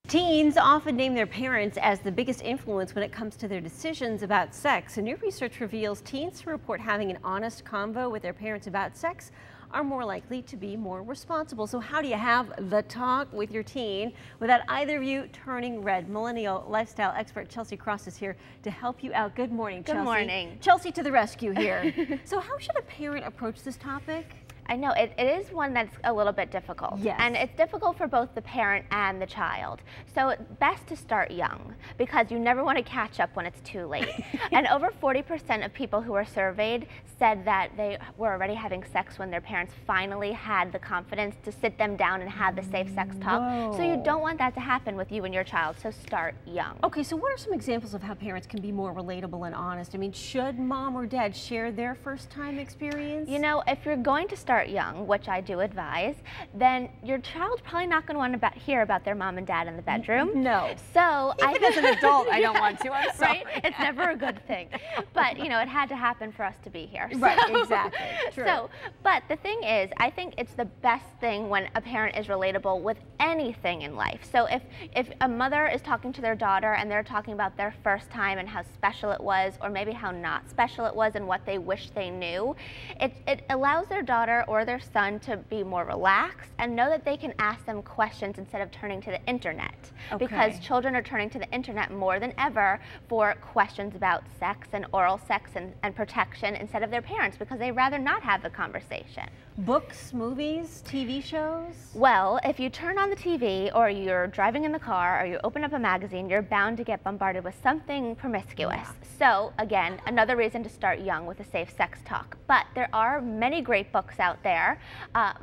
Teens often name their parents as the biggest influence when it comes to their decisions about sex. And new research reveals teens who report having an honest convo with their parents about sex are more likely to be more responsible. So how do you have the talk with your teen without either of you turning red? Millennial lifestyle expert Chelsea Krost is here to help you out. Good morning, Chelsea. Good morning. Chelsea to the rescue here. So how should a parent approach this topic? I know it is one that's a little bit difficult. Yes. And it's difficult for both the parent and the child. So best to start young because you never want to catch up when it's too late. And over 40% of people who were surveyed said that they were already having sex when their parents finally had the confidence to sit them down and have the safe sex talk. Whoa. So you don't want that to happen with you and your child, so start young. Okay, so what are some examples of how parents can be more relatable and honest? I mean, should mom or dad share their first time experience? You know, if you're going to start young, which I do advise, then your child's probably not going to want to hear about their mom and dad in the bedroom. No. So even as an adult, I don't want to. I'm sorry. Right? It's never a good thing. But you know, it had to happen for us to be here. Right, exactly. True. So, but the thing is, I think it's the best thing when a parent is relatable with anything in life. So if a mother is talking to their daughter and they're talking about their first time and how special it was, or maybe how not special it was and what they wish they knew, it allows their daughter or their son to be more relaxed and know that they can ask them questions instead of turning to the internet. Okay. Because children are turning to the internet more than ever for questions about sex and oral sex and protection instead of their parents because they rather not have the conversation. Books, movies, TV shows? Well, if you turn on the TV or you're driving in the car or you open up a magazine, you're bound to get bombarded with something promiscuous. Yeah. So again, another reason to start young with a safe sex talk. But there are many great books out there.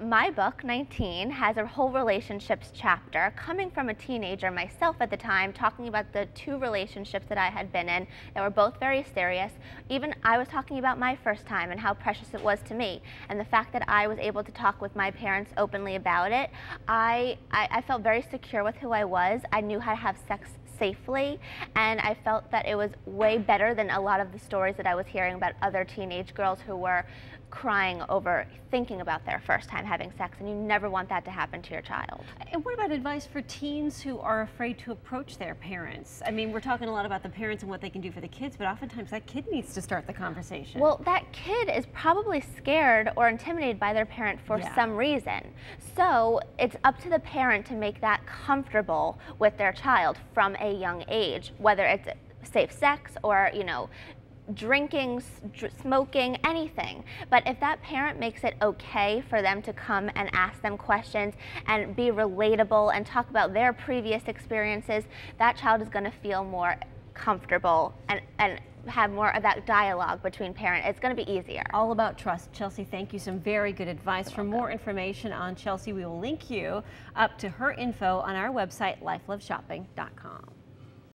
My book, 19, has a whole relationships chapter coming from a teenager myself at the time, talking about the two relationships that I had been in that were both very serious. Even I was talking about my first time and how precious it was to me. And the fact that I was able to talk with my parents openly about it, I felt very secure with who I was. I knew how to have sex safely, and I felt that it was way better than a lot of the stories that I was hearing about other teenage girls who were crying over thinking about their first time having sex, and you never want that to happen to your child. And what about advice for teens who are afraid to approach their parents? I mean, we're talking a lot about the parents and what they can do for the kids, but oftentimes that kid needs to start the conversation. Well, that kid is probably scared or intimidated by their parent for some reason. So it's up to the parent to make that comfortable with their child from a young age, whether it's safe sex or, you know, drinking, smoking, anything. But if that parent makes it okay for them to come and ask them questions and be relatable and talk about their previous experiences, that child is going to feel more comfortable and have more of that dialogue between parents. It's going to be easier. All about trust. Chelsea, thank you. Some very good advice. For more information on Chelsea, we will link you up to her info on our website, lifeloveshopping.com.